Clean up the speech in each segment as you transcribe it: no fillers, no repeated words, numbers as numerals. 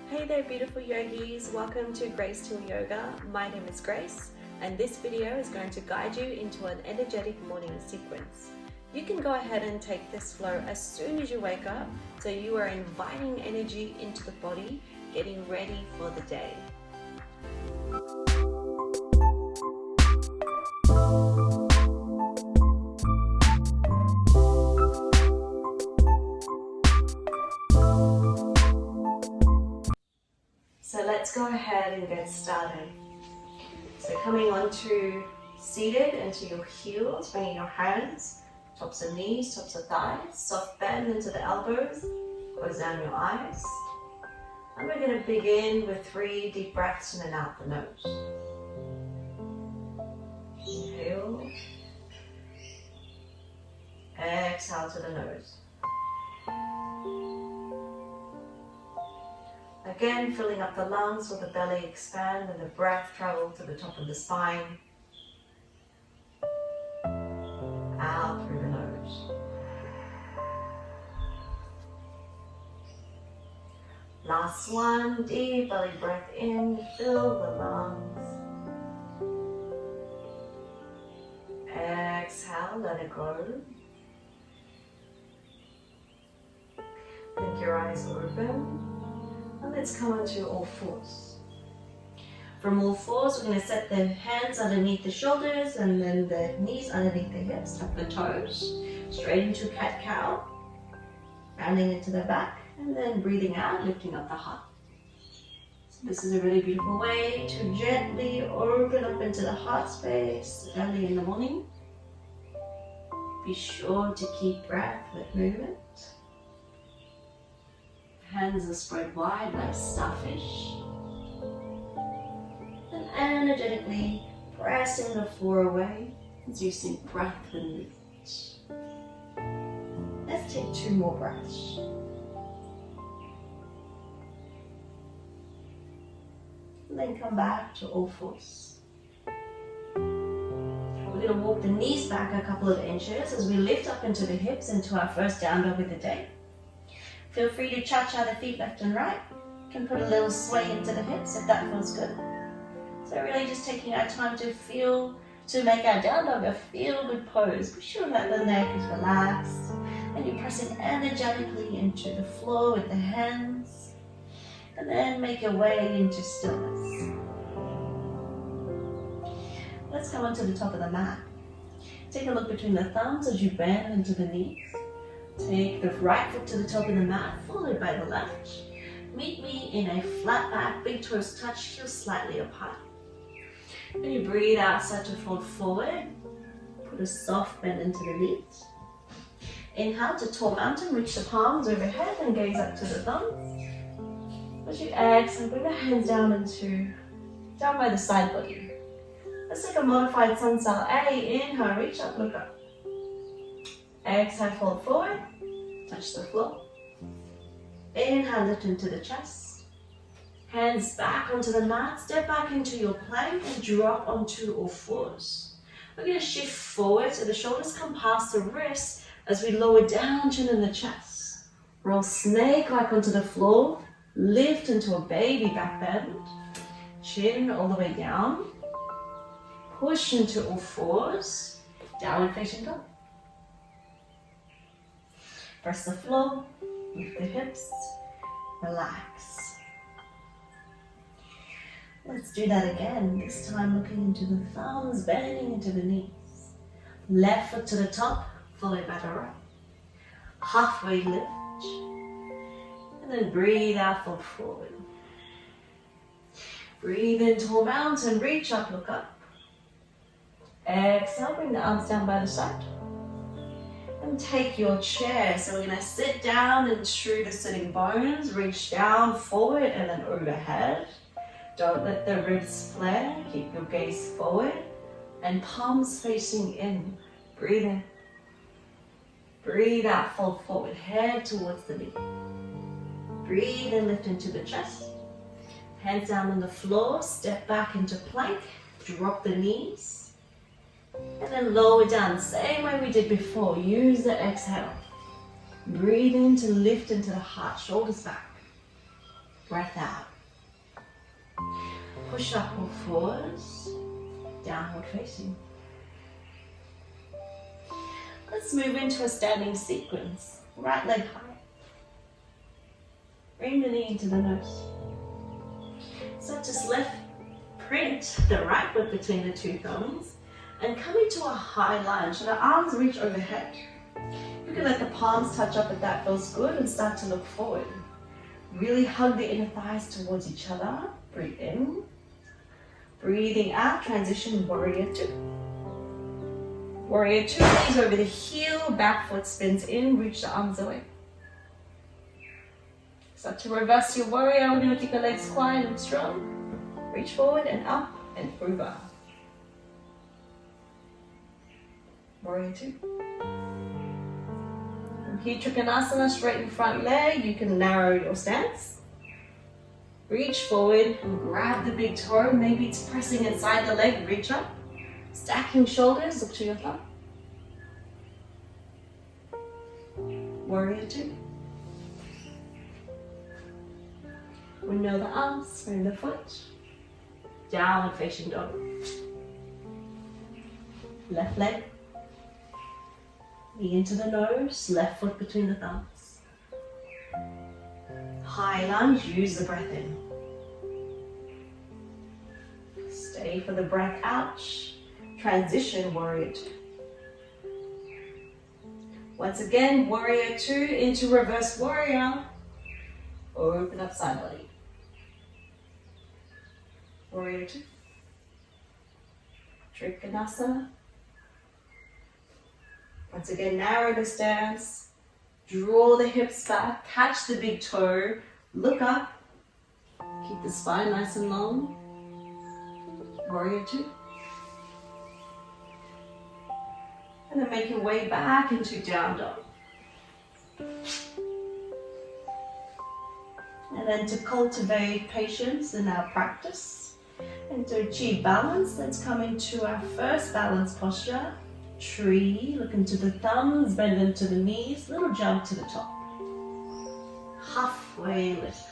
Hey there beautiful yogis, welcome to Grace Till Yoga. My name is Grace and this video is going to guide you into an energetic morning sequence. You can go ahead and take this flow as soon as you wake up, so you are inviting energy into the body, getting ready for the day. So let's go ahead and get started. So coming onto seated into your heels, bringing your hands, tops of knees, tops of thighs, soft bend into the elbows, close down your eyes. And we're going to begin with 3 deep breaths in and out the nose. Inhale. Exhale to the nose. Again, filling up the lungs so the belly expand and the breath travel to the top of the spine. Out through the nose. Last one, deep belly breath in, fill the lungs. Exhale, let it go. Blink your eyes open. And let's come onto all fours. From all fours, we're going to set the hands underneath the shoulders and then the knees underneath the hips, tuck the toes, straight into cat-cow, rounding into the back, and then breathing out, lifting up the heart. So this is a really beautiful way to gently open up into the heart space early in the morning. Be sure to keep breath with movement. Hands are spread wide like starfish. And energetically pressing the floor away as you sink breath and movement. Let's take 2 more breaths. And then come back to all fours. We're going to walk the knees back a couple of inches as we lift up into the hips into our first down dog of the day. Feel free to cha-cha the feet left and right. You can put a little sway into the hips if that feels good. So really just taking our time to make our down dog a feel-good pose. Be sure that the neck is relaxed and you're pressing energetically into the floor with the hands. And then make your way into stillness. Let's come onto the top of the mat. Take a look between the thumbs as you bend into the knees. Take the right foot to the top of the mat, followed by the left. Meet me in a flat back, big toes touch, heels slightly apart. When you breathe out, start to fold forward. Put a soft bend into the knees. Inhale to tall mountain, reach the palms overhead and gaze up to the thumbs. As you exhale, bring the hands down by the side body. Let's take a modified sun style A. Inhale, reach up, look up. Exhale, fold forward, touch the floor. Inhale, lift into the chest. Hands back onto the mat, step back into your plank and drop onto all fours. We're going to shift forward so the shoulders come past the wrists as we lower down, chin in the chest. Roll snake-like onto the floor, lift into a baby back bend. Chin all the way down. Push into all fours, downward facing dog. Press the floor, lift the hips, relax. Let's do that again, this time looking into the thumbs, bending into the knees. Left foot to the top, followed by the right. Halfway lift, and then breathe out, fold forward. Breathe in, tall mountain, reach up, look up. Exhale, bring the arms down by the side. And take your chair. So we're going to sit down and through the sitting bones, reach down, forward, and then overhead. Don't let the ribs flare. Keep your gaze forward and palms facing in. Breathe in. Breathe out, fold forward, head towards the knee. Breathe in, lift into the chest. Hands down on the floor, step back into plank, drop the knees. And then lower down, same way we did before. Use the exhale. Breathe in to lift into the heart, shoulders back. Breath out. Push up or forwards. Downward facing. Let's move into a standing sequence. Right leg high. Bring the knee into the nose. So just print the right foot between the two thumbs and come into a high lunge. So the arms reach overhead. You can let the palms touch up if that feels good and start to look forward. Really hug the inner thighs towards each other. Breathe in. Breathing out, transition warrior two. Warrior two, knees over the heel, back foot spins in, reach the arms away. Start to reverse your warrior. We're going to keep the legs quiet and strong. Reach forward and up and over. Warrior two. From here, Trikonasana, straighten front leg. You can narrow your stance. Reach forward and grab the big toe. Maybe it's pressing inside the leg. Reach up. Stacking shoulders. Look to your thumb. Warrior two. Windmill the arms. Swing the foot. Downward facing dog. Left leg. Knee into the nose. Left foot between the thumbs. High lunge, use the breath in. Stay for the breath out. Transition, warrior two. Once again, warrior two into reverse warrior. Open up side body. Warrior two. Trikonasana. Once again, narrow the stance. Draw the hips back, catch the big toe, look up, keep the spine nice and long. Warrior two. And then make your way back into down dog. And then to cultivate patience in our practice and to achieve balance, let's come into our first balance posture. Tree, look into the thumbs, bend into the knees, little jump to the top. Halfway lift.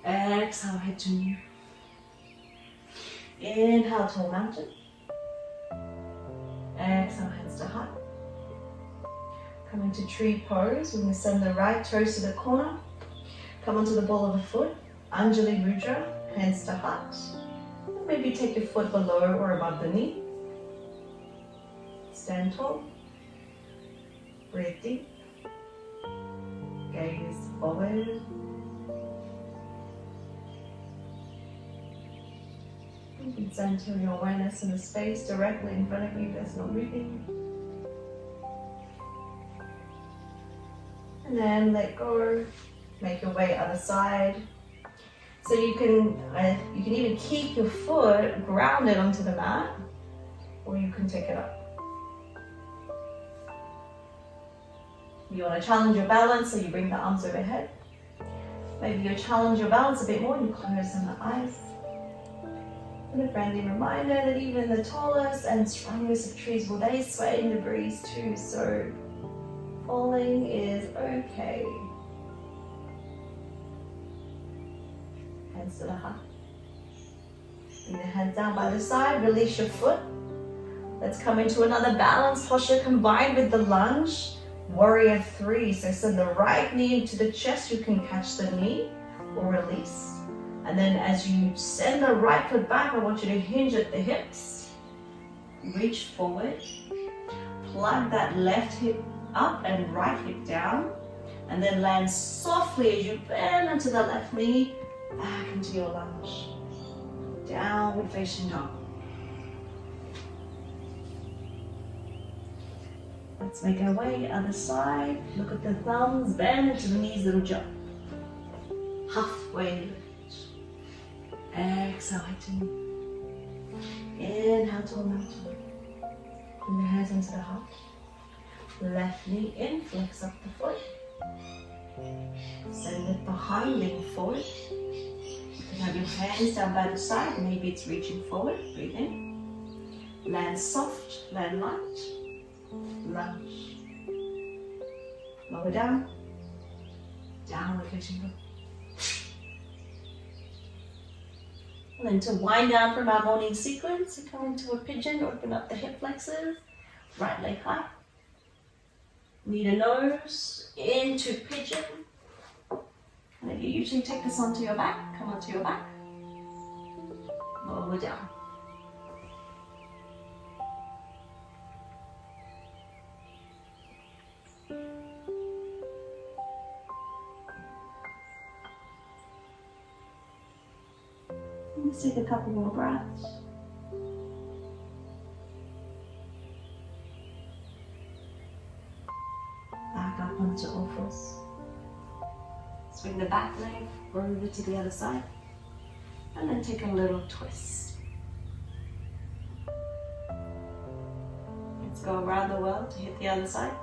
Exhale, head to knee. Inhale, tall mountain. Exhale, hands to heart. Come into tree pose. We're going to send the right toes to the corner. Come onto the ball of the foot. Anjali Mudra, hands to heart. Maybe take your foot below or above the knee. Stand tall. Breathe deep. Gaze forward. You can center your awareness in the space directly in front of you that's not moving. And then let go. Make your way other side. So you can even keep your foot grounded onto the mat, or you can take it up. You want to challenge your balance, so you bring the arms overhead. Maybe you challenge your balance a bit more and you close the eyes. And a friendly reminder that even the tallest and strongest of trees, well, they sway in the breeze too, so falling is okay. Hands to the heart. Bring the hands down by the side, release your foot. Let's come into another balance posture combined with the lunge. Warrior three, so send the right knee into the chest, you can catch the knee or release. And then as you send the right foot back, I want you to hinge at the hips. Reach forward. Plug that left hip up and right hip down. And then land softly as you bend into the left knee, back into your lunge. Downward facing dog. Let's make our way other side. Look at the thumbs, bend into the knees, little jump. Halfway lift. Exhale, head to knee. Inhale, tall mountain. Bring the hands into the heart. Left knee in, flex up the foot. Send it behind, lean forward. You can have your hands down by the side. Maybe it's reaching forward. Breathe in. Land soft, land light. Lunge. Lower down. Downward facing dog. And then to wind down from our morning sequence, you come into a pigeon, open up the hip flexors, right leg high. Knee to nose, into pigeon. And then you usually take this onto your back, come onto your back, lower down. Let's take a couple more breaths. Back up onto all fours. Swing the back leg over to the other side. And then take a little twist. Let's go around the world to hit the other side.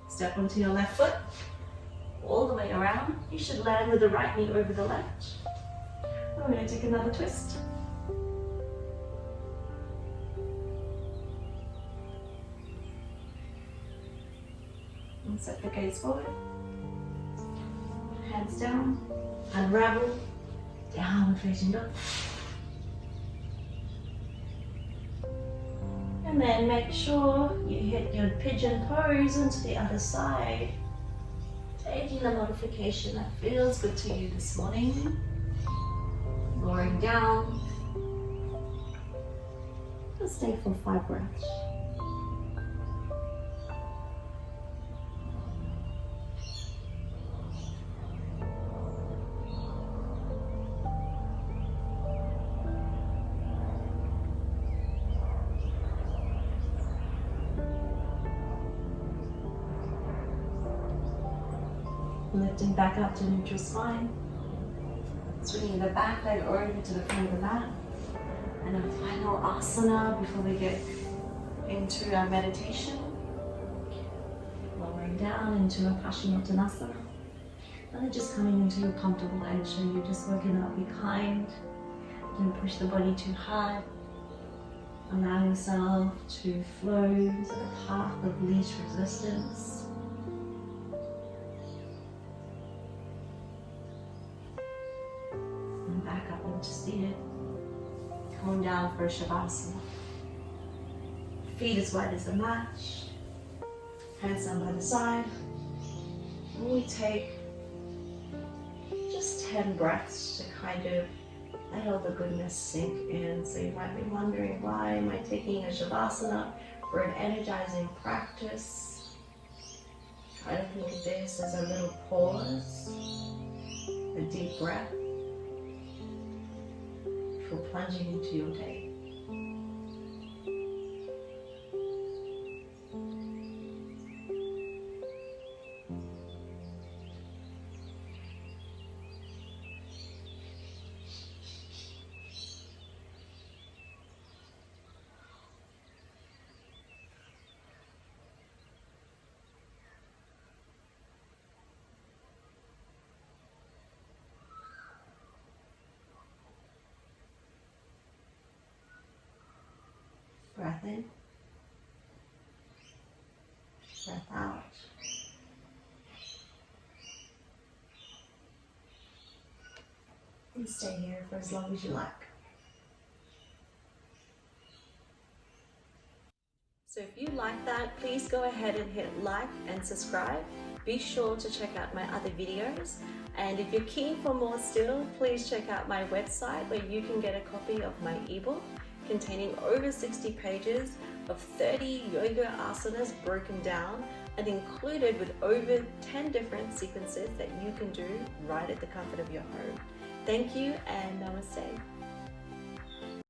Step onto your left foot. All the way around. You should land with the right knee over the left. We're going to take another twist. And set the gaze forward. Hands down. Unravel. Downward facing dog. And then make sure you hit your pigeon pose onto the other side. Taking the modification that feels good to you this morning. Lowering down. Just stay for 5 breaths. Lifting back up to neutral spine. Swinging the back leg over to the front of the mat. And a final asana before we get into our meditation. Lowering down into a Paschimottanasana. And then just coming into your comfortable edge. So you're just working out, be kind. Don't push the body too hard. Allow yourself to flow to the path of least resistance. Back up into seated. Come down for a Shavasana. Feet as wide as the mat. Hands down by the side. And we take just 10 breaths to kind of let all the goodness sink in. So you might be wondering, why am I taking a Shavasana for an energizing practice? Try to think of this as a little pause, a deep breath. For plunging into your day. Breath in, breath out. And stay here for as long as you like. So if you like that, please go ahead and hit like and subscribe. Be sure to check out my other videos. And if you're keen for more still, please check out my website where you can get a copy of my ebook containing over 60 pages of 30 yoga asanas broken down and included with over 10 different sequences that you can do right at the comfort of your home. Thank you and namaste.